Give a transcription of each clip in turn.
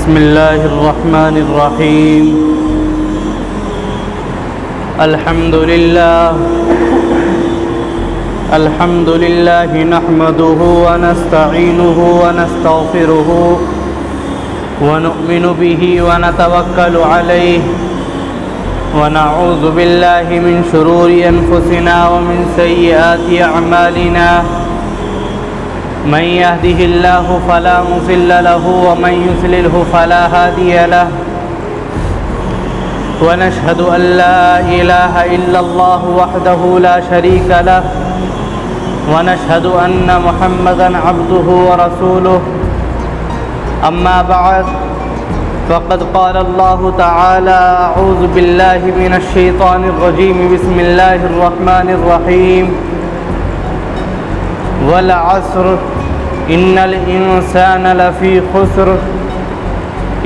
بسم الله الرحمن الرحيم. الحمد لله نحمده ونستعينه ونستغفره ونؤمن به ونتوكل عليه ونعوذ بالله من شرور أنفسنا ومن سيئات أعمالنا. من يهده الله فلا مضل له ومن يضلله فلا هادي له. ونشهد أن لا إله إلا الله وحده لا شريك له ونشهد أن محمدًا عبده ورسوله. أما بعد فقد قال الله تعالى: أعوذ بالله من الشيطان الرجيم. بسم الله الرحمن الرحيم. والعصر إن الإنسان لفي خسر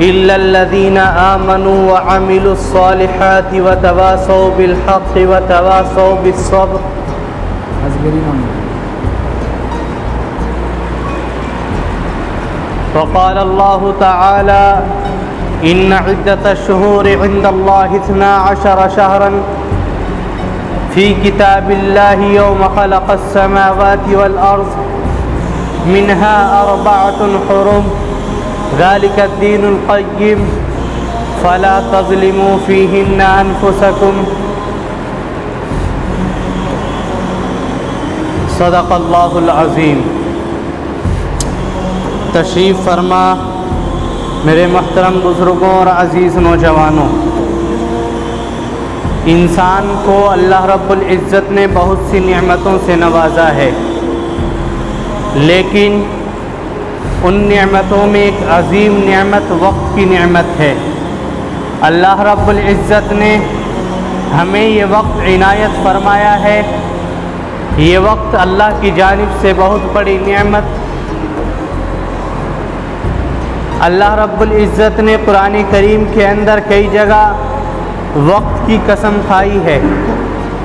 إلا الذين آمنوا وعملوا الصالحات وتواصوا بالحق وتواصوا بالصبر. وقال الله تعالى: إن عدة الشهور عند الله 12 شهرا في كتاب الله يوم خلق السماوات والأرض منها 4 حرم ذلك الدين القيم فلا تظلموا فيهن أنفسكم. صدق اللہ العظیم. تشریف فرما میرے محترم بزرگوں اور عزیز نوجوانوں، انسان کو اللہ رب العزت نے بہت سی نعمتوں سے نوازا ہے، لیکن ان نعمتوں میں ایک عظیم نعمت وقت کی نعمت ہے. اللہ رب العزت نے ہمیں یہ وقت عنایت فرمایا ہے. یہ وقت اللہ کی جانب سے بہت بڑی نعمت. اللہ رب العزت نے قرآن کریم کے اندر کئی جگہ وقت کی قسم کھائی ہے،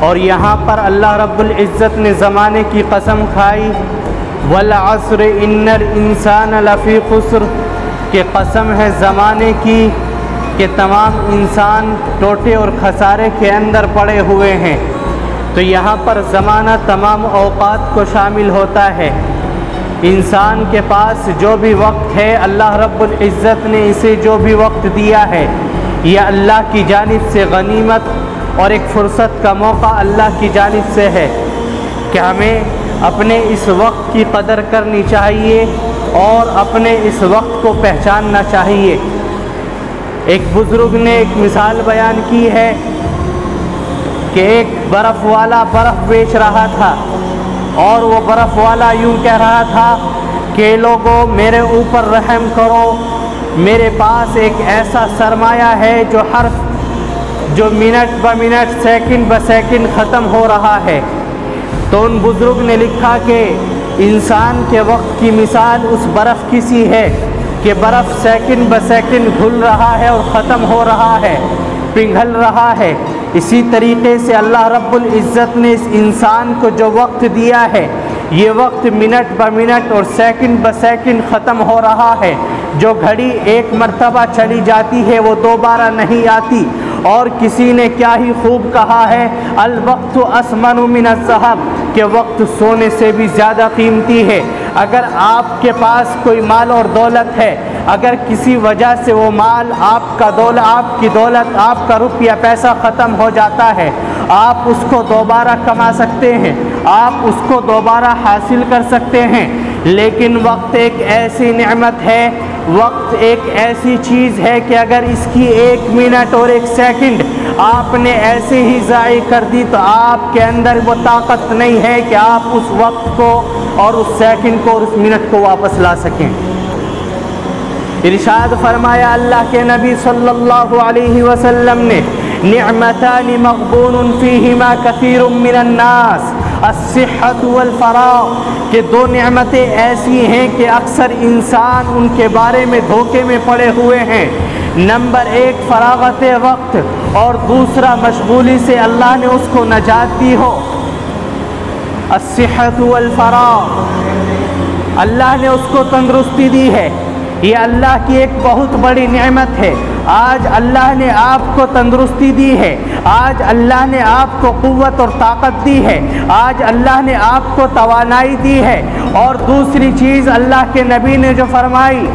اور یہاں پر اللہ رب العزت نے زمانے کی قسم کھائی. والعصر ان الانسان لفی خسر، کہ قسم ہے زمانے کی کہ تمام انسان ٹوٹے اور خسارے کے اندر پڑے ہوئے ہیں. تو یہاں پر زمانہ تمام اوقات کو شامل ہوتا ہے. انسان کے پاس جو بھی وقت ہے، اللہ رب العزت نے اسے جو بھی وقت دیا ہے، یہ اللہ کی جانب سے غنیمت اور ایک فرصت کا موقع اللہ کی جانب سے ہے کہ ہمیں اپنے اس وقت کی قدر کرنی چاہیے اور اپنے اس وقت کو پہچاننا چاہیے. ایک بزرگ نے ایک مثال بیان کی ہے کہ ایک برف والا برف بیچ رہا تھا، اور وہ برف والا یوں کہہ رہا تھا کہ لوگوں میرے اوپر رحم کرو، میرے پاس ایک ایسا سرمایہ ہے جو منٹ بہ منٹ سیکنڈ بہ سیکنڈ ختم ہو رہا ہے. تو ان بزرگ نے لکھا کہ انسان کے وقت کی مثال اس برف کی سی ہے کہ برف سیکنڈ بہ سیکنڈ گھل رہا ہے اور ختم ہو رہا ہے، پگھل رہا ہے. اسی طریقے سے اللہ رب العزت نے اس انسان کو جو وقت دیا ہے، یہ وقت منٹ بہ منٹ اور سیکنڈ بہ سیکنڈ ختم ہو رہا ہے. جو گھڑی ایک مرتبہ چلی جاتی ہے وہ دوبارہ نہیں آتی. اور کسی نے کیا ہی خوب کہا ہے: الوقت اثمن من الذهب، کہ وقت سونے سے بھی زیادہ قیمتی ہے. اگر آپ کے پاس کوئی مال اور دولت ہے، اگر کسی وجہ سے وہ مال آپ کی دولت آپ کا روپیہ پیسہ ختم ہو جاتا ہے، آپ اس کو دوبارہ کما سکتے ہیں، آپ اس کو دوبارہ حاصل کر سکتے ہیں. لیکن وقت ایک ایسی نعمت ہے، وقت ایک ایسی چیز ہے کہ اگر اس کی 1 منٹ اور 1 سیکنڈ آپ نے ایسے ہی ضائع کر دی تو آپ کے اندر وہ طاقت نہیں ہے کہ آپ اس وقت کو اور اس سیکنڈ کو اور اس منٹ کو واپس لا سکیں. ارشاد فرمایا اللہ کے نبی صلی اللہ علیہ وسلم نے: نعمتان مغبون فیہما کثیر من الناس الصحت والفراغ، کہ 2 نعمتیں ایسی ہیں کہ اکثر انسان ان کے بارے میں دھوکے میں پڑے ہوئے ہیں. نمبر 1 فراغت وقت، اور دوسرا مشغولی سے اللہ نے اس کو نجات دی ہو. الصحت والفراغ، اللہ نے اس کو تندرستی دی ہے، یہ اللہ کی ایک بہت بڑی نعمت ہے۔ آج اللہ نے آپ کو تندرستی دی ہے، آج اللہ نے آپ کو قوت اور طاقت دی ہے، آج اللہ نے آپ کو توانائی دی ہے۔ اور دوسری چیز اللہ کے نبی نے جو فرمائی،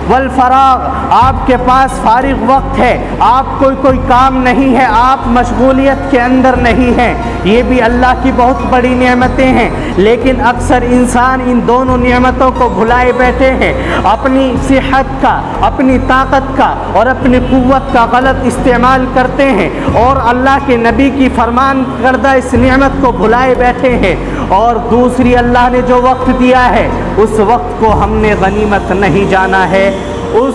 والفراغ، آپ کے پاس فارغ وقت ہے، آپ کوئی کام نہیں ہے، آپ مشغولیت کے اندر نہیں ہیں، یہ بھی اللہ کی بہت بڑی نعمتیں ہیں۔ لیکن اکثر انسان ان دونوں نعمتوں کو بھلائے بیٹھے ہیں، اپنی صحت کا، اپنی طاقت کا اور اپنی قوت کا غلط استعمال کرتے ہیں، اور اللہ کے نبی کی فرمان کردہ اس نعمت کو بھلائے بیٹھے ہیں۔ اور دوسری، اللہ نے جو وقت دیا ہے اس وقت کو ہم نے غنیمت نہیں جانا ہے، اس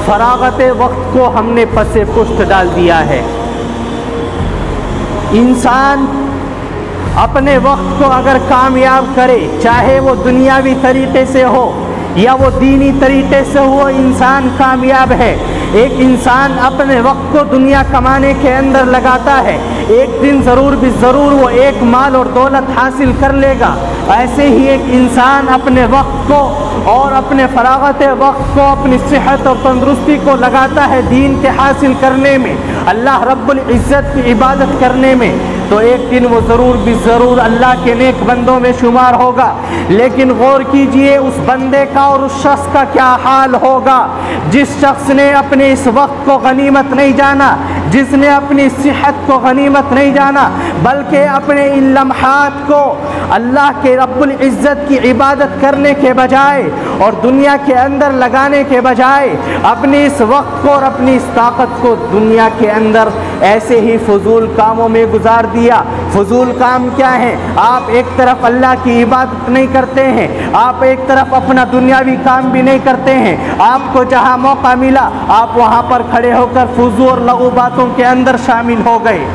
فراغت وقت کو ہم نے پس پشت ڈال دیا ہے۔ انسان اپنے وقت کو اگر کامیاب کرے، چاہے وہ دنیاوی طریقے سے ہو یا وہ دینی طریقے سے ہو، انسان کامیاب ہے۔ ایک انسان اپنے وقت کو دنیا کمانے کے اندر لگاتا ہے، ایک دن ضرور بھی ضرور وہ ایک مال اور دولت حاصل کر لے گا۔ ایسے ہی ایک انسان اپنے وقت کو اور اپنے فراغت وقت کو اپنی صحت اور تندرستی کو لگاتا ہے دین کے حاصل کرنے میں، اللہ رب العزت کی عبادت کرنے میں، تو ایک دن وہ ضرور بھی ضرور اللہ کے نیک بندوں میں شمار ہوگا۔ لیکن غور کیجئے اس بندے کا اور اس شخص کا کیا حال ہوگا جس شخص نے اپنے اس وقت کو غنیمت نہیں جانا، جس نے اپنی صحت کو غنیمت نہیں جانا، بلکہ اپنے ان لمحات کو اللہ کے رب العزت کی عبادت کرنے کے بجائے اور دنیا کے اندر لگانے کے بجائے اپنے اس وقت کو اور اپنی اس طاقت کو دنیا کے اندر ایسے ہی فضول کاموں میں گزار دیا۔ فضول کام کیا ہے؟ آپ ایک طرف اللہ کی عبادت نہیں کرتے ہیں، آپ ایک طرف اپنا دنیاوی کام بھی نہیں کرتے ہیں، آپ کو جہاں موقع ملا آپ وہاں پر کھڑے ہو کر فضول اور لغو باتوں کے اندر شامل ہو گئے،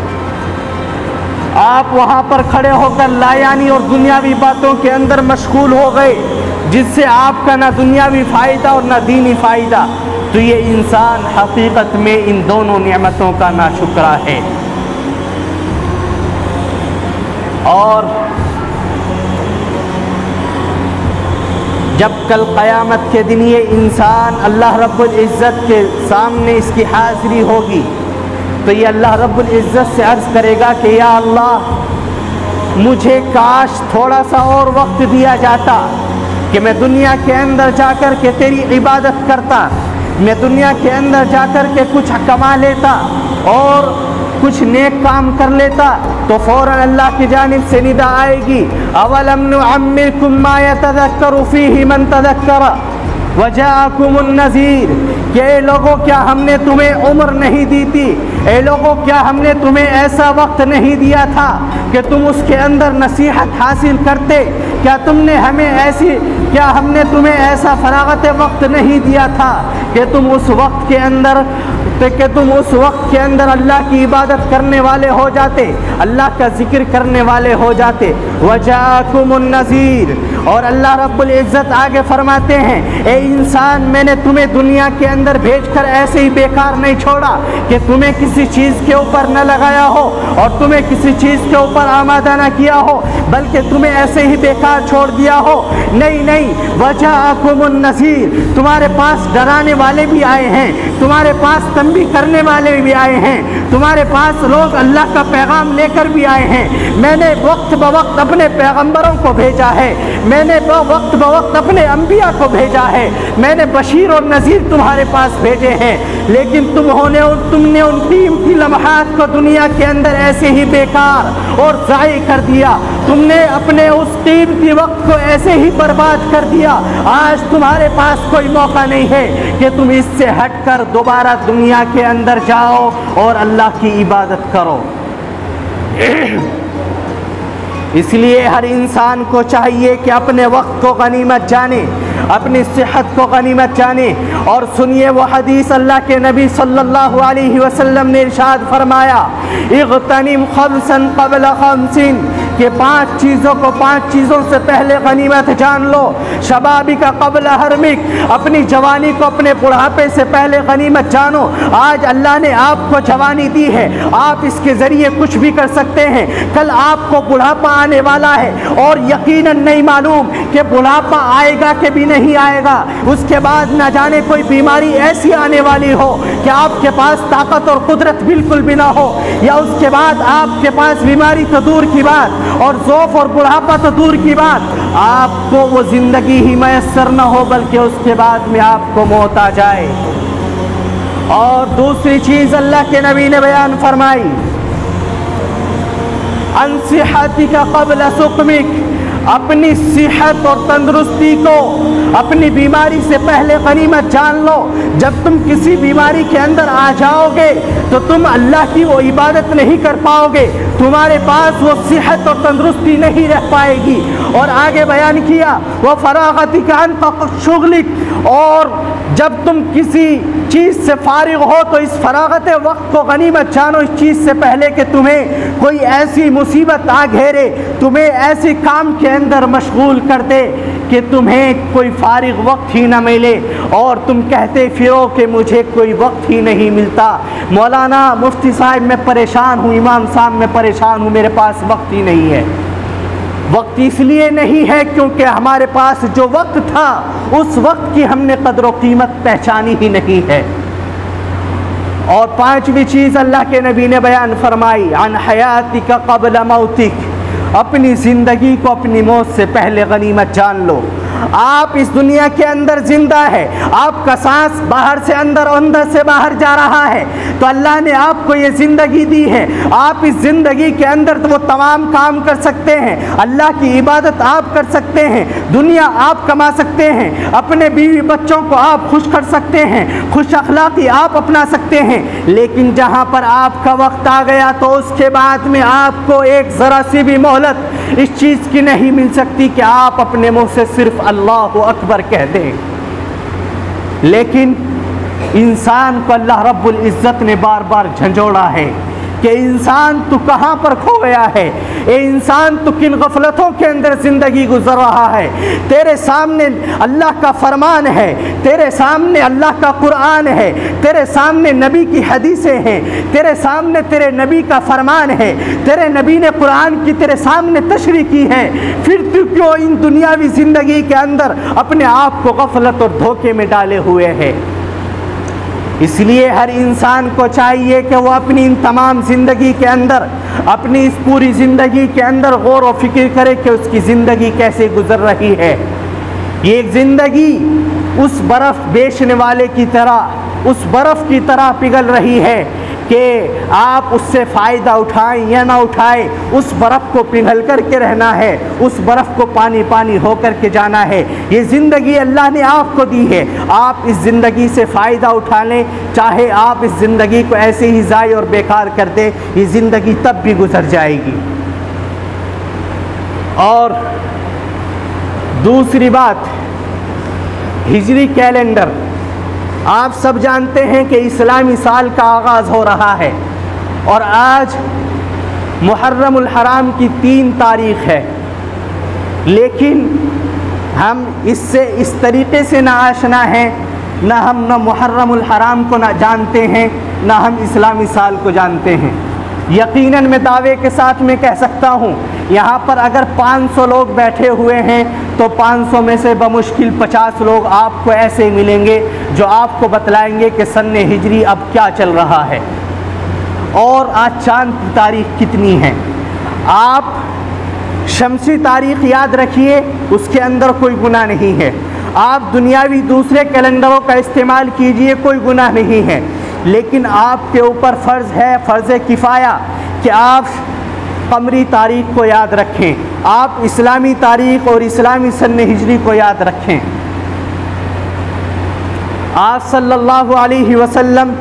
آپ وہاں پر کھڑے ہو کر لایانی اور دنیاوی باتوں کے اندر مشغول ہو گئے، جس سے آپ کا نہ دنیاوی فائدہ اور نہ دینی فائدہ۔ تو یہ انسان حقیقت میں ان دونوں نعمتوں کا ناشکرا ہے۔ اور جب کل قیامت کے دن یہ انسان اللہ رب العزت کے سامنے اس کی حاضری ہوگی تو یہ اللہ رب العزت سے عرض کرے گا کہ یا اللہ، مجھے کاش تھوڑا سا اور وقت دیا جاتا کہ میں دنیا کے اندر جا کر کے تیری عبادت کرتا، میں دنیا کے اندر جا کر کے کچھ کما لیتا اور کچھ نیک کام کر لیتا۔ تو فوراً اللہ کی جانب سے ندا آئے گی، اولم نعمرکم ما یتذکر فیہ من تذکر وجاءکم النذیر، کہ اے لوگوں کیا ہم نے تمہیں عمر نہیں دی تھی، اے لوگوں کیا ہم نے تمہیں ایسا وقت نہیں دیا تھا کہ تم اس کے اندر نصیحت حاصل کرتے، کیا ہم نے تمہیں ایسا فراغت وقت نہیں دیا تھا کہ تم اس وقت کے اندر اللہ کی عبادت کرنے والے ہو جاتے، اللہ کا ذکر کرنے والے ہو جاتے۔ وجاءکم النذیر، اور اللہ رب العزت آگے فرماتے ہیں، اے انسان، میں نے تمہیں دنیا کے اندر بھیج کر ایسے ہی بیکار نہیں چھوڑا کہ تمہیں کسی چیز کے اوپر نہ لگایا ہو اور تمہیں کسی چیز کے اوپر آمادہ نہ کیا ہو، بلکہ تمہیں ایسے ہی بیکار چھوڑ دیا ہو۔ نہیں، وجاءکم النذیر، تمہارے پاس ڈرانے والے بھی آئے ہیں، تمہارے پاس تنبیہ کرنے والے بھی آئے ہیں، تمہارے پاس لوگ اللہ کا پیغام لے کر بھی آئے ہیں۔ میں نے وقت بوقت اپنے پیغمبروں کو بھیجا ہے، میں نے وقت بوقت اپنے انبیاء کو بھیجا ہے، میں نے بشیر اور نذیر تمہارے پاس بھیجے ہیں، لیکن تم نے ان قیمتی لمحات کو دنیا کے اندر ایسے ہی بیکار اور ضائع کر دیا، تم نے اپنے اس قیمتی وقت کو ایسے ہی برباد کر دیا۔ آج تمہارے پاس کوئی موقع نہیں ہے کہ تم اس سے ہٹ کر دوبارہ دنیا کے اندر جاؤ اور اللہ کی عبادت کرو۔ اس لیے ہر انسان کو چاہیے کہ اپنے وقت کو غنیمت جانے، اپنی صحت کو غنیمت جانے۔ اور سنیے وہ حدیث اللہ کے نبی صلی اللہ علیہ وسلم نے ارشاد فرمایا، اغتنم خمسا قبل خمس، کہ 5 چیزوں کو 5 چیزوں سے پہلے غنیمت جان لو۔ شبابی کا قبل حرمک، اپنی جوانی کو اپنے بڑھاپے سے پہلے غنیمت جانو۔ آج اللہ نے آپ کو جوانی دی ہے، آپ اس کے ذریعے کچھ بھی کر سکتے ہیں۔ کل آپ کو بڑھاپا آنے والا ہے اور یقیناً نہیں معلوم کہ بڑھاپا آئے گا کہ بھی نہیں آئے گا۔ اس کے بعد نہ جانے کوئی بیماری ایسی آنے والی ہو کہ آپ کے پاس طاقت اور قدرت بالکل بھی نہ ہو، یا اس کے بعد آپ کے پاس بیماری تو دور کی بات اور ضعف اور بڑھاپا تو دور کی بات، آپ کو وہ زندگی ہی میسر نہ ہو بلکہ اس کے بعد میں آپ کو موت آ جائے۔ اور دوسری چیز اللہ کے نبی نے بیان فرمائی، ان صحتک قبل سقمک، اپنی صحت اور تندرستی کو اپنی بیماری سے پہلے غنیمت جان لو۔ جب تم کسی بیماری کے اندر آ جاؤ گے تو تم اللہ کی وہ عبادت نہیں کر پاؤ گے، تمہارے پاس وہ صحت اور تندرستی نہیں رہ پائے گی۔ اور آگے بیان کیا وہ فراغتک عن شغلک، اور جب تم کسی چیز سے فارغ ہو تو اس فراغت وقت کو غنیمت جانو، اس چیز سے پہلے کہ تمہیں کوئی ایسی مصیبت آ گھیرے، تمہیں ایسی کام کے اندر مشغول کر دے کہ تمہیں کوئی فارغ وقت ہی نہ ملے اور تم کہتے پھرو کہ مجھے کوئی وقت ہی نہیں ملتا۔ مولانا مفتی صاحب میں پریشان ہوں، امام صاحب میں پریشان ہوں، میرے پاس وقت ہی نہیں ہے۔ وقت اس لیے نہیں ہے کیونکہ ہمارے پاس جو وقت تھا اس وقت کی ہم نے قدر و قیمت پہچانی ہی نہیں ہے۔ اور 5ویں چیز اللہ کے نبی نے بیان فرمائی، عن حیاتک قبل موتک، اپنی زندگی کو اپنی موت سے پہلے غنیمت جان لو۔ آپ اس دنیا کے اندر زندہ ہے، آپ کا سانس باہر سے اندر اور اندر سے باہر جا رہا ہے، تو اللہ نے آپ کو یہ زندگی دی ہے۔ آپ اس زندگی کے اندر وہ تمام کام کر سکتے ہیں، اللہ کی عبادت آپ کر سکتے ہیں، دنیا آپ کما سکتے ہیں، اپنے بیوی بچوں کو آپ خوش کر سکتے ہیں، خوش اخلاقی آپ اپنا سکتے ہیں، لیکن جہاں پر آپ کا وقت آ گیا تو اس کے بعد میں آپ کو ایک ذرا سی بھی مہلت اس چیز کی نہیں مل سکتی کہ آپ اپنے منہ سے صرف اللہ اکبر کہہ دیں۔ لیکن انسان کو اللہ رب العزت نے بار بار جھنجھوڑا ہے کہ انسان تو کہاں پر کھو گیا ہے، اے انسان تو کن غفلتوں کے اندر زندگی گزر رہا ہے۔ تیرے سامنے اللہ کا فرمان ہے، تیرے سامنے اللہ کا قرآن ہے، تیرے سامنے نبی کی حدیثیں ہیں، تیرے سامنے تیرے نبی کا فرمان ہے، تیرے نبی نے قرآن کی تیرے سامنے تشریح کی ہے، پھر تو کیوں ان دنیاوی زندگی کے اندر اپنے آپ کو غفلت اور دھوکے میں ڈالے ہوئے ہے؟ اس لیے ہر انسان کو چاہیے کہ وہ اپنی ان تمام زندگی کے اندر، اپنی اس پوری زندگی کے اندر غور و فکر کرے کہ اس کی زندگی کیسے گزر رہی ہے۔ یہ ایک زندگی اس برف بیچنے والے کی طرح، اس برف کی طرح پگھل رہی ہے کہ آپ اس سے فائدہ اٹھائیں یا نہ اٹھائیں، اس برف کو پگھل کر کے رہنا ہے، اس برف کو پانی پانی ہو کر کے جانا ہے۔ یہ زندگی اللہ نے آپ کو دی ہے، آپ اس زندگی سے فائدہ اٹھا لیں، چاہے آپ اس زندگی کو ایسے ہی ضائع اور بیکار کر دیں، یہ زندگی تب بھی گزر جائے گی۔ اور دوسری بات، ہجری کیلنڈر، آپ سب جانتے ہیں کہ اسلامی سال کا آغاز ہو رہا ہے اور آج محرم الحرام کی 3 تاریخ ہے، لیکن ہم اس سے اس طریقے سے نہ آشنا ہیں، نہ محرم الحرام کو نہ جانتے ہیں، نہ ہم اسلامی سال کو جانتے ہیں۔ یقیناً میں دعوے کے ساتھ میں کہہ سکتا ہوں، یہاں پر اگر 500 لوگ بیٹھے ہوئے ہیں تو 500 میں سے بمشکل 50 لوگ آپ کو ایسے ملیں گے جو آپ کو بتلائیں گے کہ سن ہجری اب کیا چل رہا ہے اور آج چاند کی تاریخ کتنی ہے۔ آپ شمسی تاریخ یاد رکھیے، اس کے اندر کوئی گناہ نہیں ہے۔ آپ دنیاوی دوسرے کیلنڈروں کا استعمال کیجئے، کوئی گناہ نہیں ہے، لیکن آپ کے اوپر فرض ہے، فرض کفایہ، کہ آپ قمری تاریخ کو یاد رکھیں، آپ اسلامی تاریخ اور اسلامی سن ہجری کو یاد رکھیں۔ آپ صلی اللہ علیہ وسلم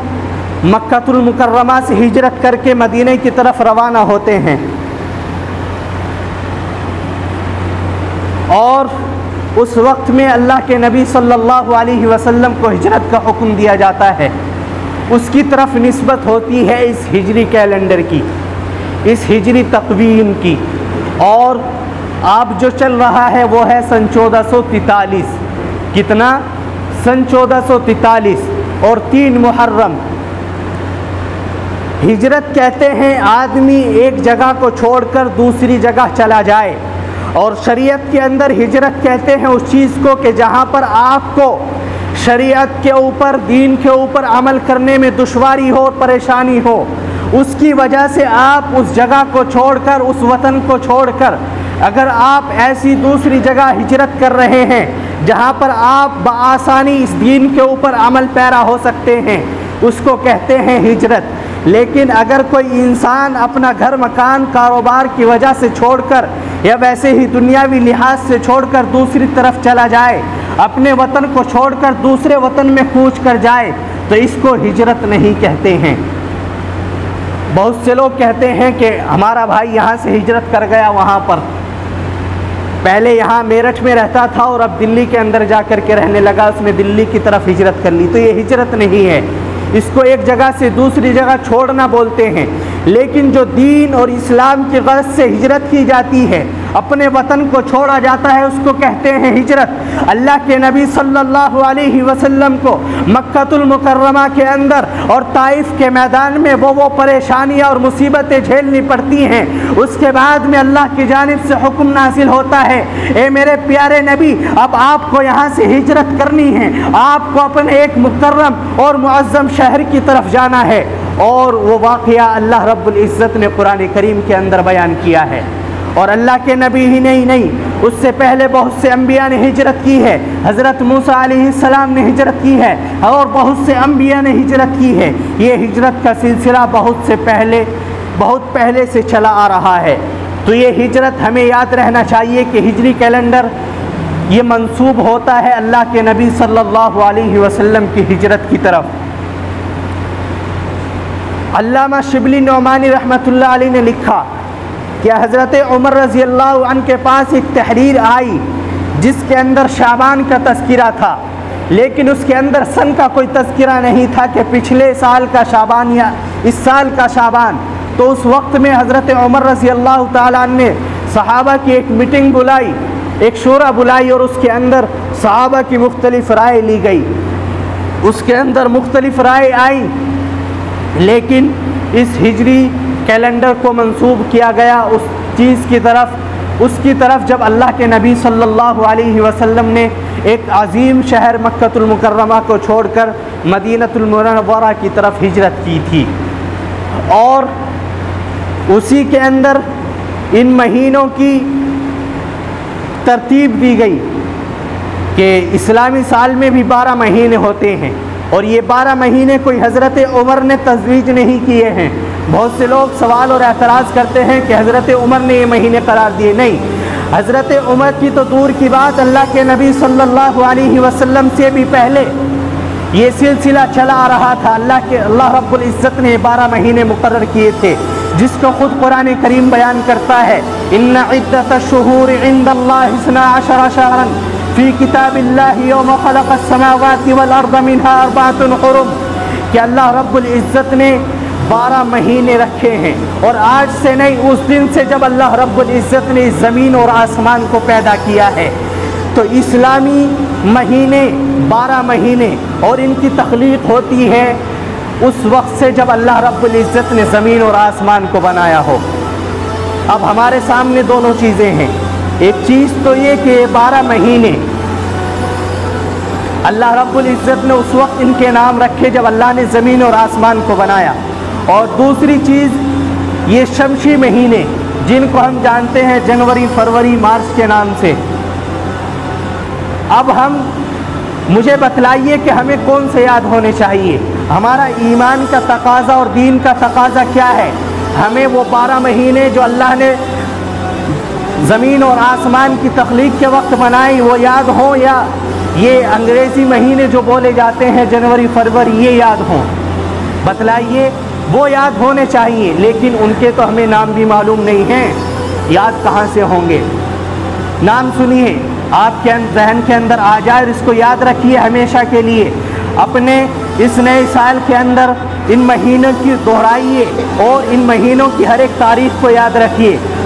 مکہ المکرمہ سے ہجرت کر کے مدینہ کی طرف روانہ ہوتے ہیں اور اس وقت میں اللہ کے نبی صلی اللہ علیہ وسلم کو ہجرت کا حکم دیا جاتا ہے، اس کی طرف نسبت ہوتی ہے اس ہجری کیلنڈر کی، اس ہجری تقویم کی۔ اور اب جو چل رہا ہے وہ ہے سن 1443. کتنا؟ سن 1443 اور 3 محرم. ہجرت کہتے ہیں آدمی ایک جگہ کو چھوڑ کر دوسری جگہ چلا جائے، اور شریعت کے اندر ہجرت کہتے ہیں اس چیز کو کہ جہاں پر آپ کو شریعت کے اوپر، دین کے اوپر عمل کرنے میں دشواری ہو، پریشانی ہو، اس کی وجہ سے آپ اس جگہ کو چھوڑ کر، اس وطن کو چھوڑ کر اگر آپ ایسی دوسری جگہ ہجرت کر رہے ہیں جہاں پر آپ بآسانی اس دین کے اوپر عمل پیرا ہو سکتے ہیں، اس کو کہتے ہیں ہجرت. لیکن اگر کوئی انسان اپنا گھر مکان کاروبار کی وجہ سے چھوڑ کر یا ویسے ہی دنیاوی لحاظ سے چھوڑ کر دوسری طرف چلا جائے، اپنے وطن کو چھوڑ کر دوسرے وطن میں کوچ کر جائے، تو اس کو ہجرت نہیں کہتے ہیں. بہت سے لوگ کہتے ہیں کہ ہمارا بھائی یہاں سے ہجرت کر گیا وہاں پر، پہلے یہاں میرٹھ میں رہتا تھا اور اب دلی کے اندر جا کر کے رہنے لگا، اس نے دلی کی طرف ہجرت کر لی. تو یہ ہجرت نہیں ہے، اس کو ایک جگہ سے دوسری جگہ چھوڑنا بولتے ہیں. لیکن جو دین اور اسلام کی غرض سے ہجرت کی جاتی ہے، اپنے وطن کو چھوڑا جاتا ہے، اس کو کہتے ہیں ہجرت. اللہ کے نبی صلی اللہ علیہ وسلم کو مکہ المکرمہ کے اندر اور طائف کے میدان میں وہ پریشانیاں اور مصیبتیں جھیلنی پڑتی ہیں. اس کے بعد میں اللہ کی جانب سے حکم نازل ہوتا ہے، اے میرے پیارے نبی، اب آپ کو یہاں سے ہجرت کرنی ہے، آپ کو اپنے ایک مکرم اور معظم شہر کی طرف جانا ہے. اور وہ واقعہ اللہ رب العزت نے قرآن کریم کے اندر بیان کیا ہے. اور اللہ کے نبی ہی نہیں، اس سے پہلے بہت سے انبیاء نے ہجرت کی ہے. حضرت موسیٰ علیہ السلام نے ہجرت کی ہے اور بہت سے انبیاء نے ہجرت کی ہے. یہ ہجرت کا سلسلہ بہت پہلے سے چلا آ رہا ہے. تو یہ ہجرت ہمیں یاد رہنا چاہیے کہ ہجری کیلنڈر یہ منسوب ہوتا ہے اللہ کے نبی صلی اللہ علیہ وسلم کی ہجرت کی طرف. علامہ شبلی نعمانی رحمۃ اللہ علیہ نے لکھا کہ حضرت عمر رضی اللہ عنہ کے پاس ایک تحریر آئی جس کے اندر شعبان کا تذکرہ تھا، لیکن اس کے اندر سن کا کوئی تذکرہ نہیں تھا کہ پچھلے سال کا شعبان یا اس سال کا شعبان. تو اس وقت میں حضرت عمر رضی اللہ تعالیٰ عنہ نے صحابہ کی ایک میٹنگ بلائی، ایک شورا بلائی، اور اس کے اندر صحابہ کی مختلف رائے لی گئی. اس کے اندر مختلف رائے آئیں، لیکن اس ہجری کیلنڈر کو منسوب کیا گیا اس کی طرف جب اللہ کے نبی صلی اللہ علیہ وسلم نے ایک عظیم شہر مکہ المکرمہ کو چھوڑ کر مدینہ المنورہ کی طرف ہجرت کی تھی. اور اسی کے اندر ان مہینوں کی ترتیب دی گئی کہ اسلامی سال میں بھی 12 مہینے ہوتے ہیں، اور یہ 12 مہینے کوئی حضرت عمر نے تجویز نہیں کیے ہیں. بہت سے لوگ سوال اور اعتراض کرتے ہیں کہ حضرت عمر نے یہ مہینے قرار دیے. نہیں، حضرت عمر کی تو دور کی بات، اللہ کے نبی صلی اللہ علیہ وسلم سے بھی پہلے یہ سلسلہ چلا آ رہا تھا. اللہ رب العزت نے 12 مہینے مقرر کیے تھے، جس کو خود قرآن کریم بیان کرتا ہے، ان عدۃ الشہور عند اللہ 12 شہرا فی کتاب اللہ یوم خلق السماوات والارض منها 4 حرم، کہ اللہ رب العزت نے 12 مہینے رکھے ہیں. اور آج سے نہیں، اس دن سے جب اللہ رب العزت نے زمین اور آسمان کو پیدا کیا ہے. تو اسلامی مہینے 12 مہینے، اور ان کی تخلیق ہوتی ہے اس وقت سے جب اللہ رب العزت نے زمین اور آسمان کو بنایا ہو. اب ہمارے سامنے دونوں چیزیں ہیں. ایک چیز تو یہ کہ 12 مہینے اللہ رب العزت نے اس وقت ان کے نام رکھے جب اللہ نے زمین اور آسمان کو بنایا. اور دوسری چیز یہ شمسی مہینے جن کو ہم جانتے ہیں جنوری، فروری، مارچ کے نام سے. اب مجھے بتلائیے کہ ہمیں کون سے یاد ہونے چاہیے. ہمارا ایمان کا تقاضا اور دین کا تقاضا کیا ہے؟ ہمیں وہ 12 مہینے جو اللہ نے زمین اور آسمان کی تخلیق کے وقت بنائی وہ یاد ہوں، یا یہ انگریزی مہینے جو بولے جاتے ہیں جنوری، فروری، یہ یاد ہوں؟ بتلائیے. وہ یاد ہونے چاہیے، لیکن ان کے تو ہمیں نام بھی معلوم نہیں ہیں. یاد کہاں سے ہوں گے؟ نام سنیے، آپ کے ذہن کے اندر آ جائے، اس کو یاد رکھیے ہمیشہ کے لیے. اپنے اس نئے سال کے اندر ان مہینوں کی دہرائیے اور ان مہینوں کی ہر ایک تاریخ کو یاد رکھیے.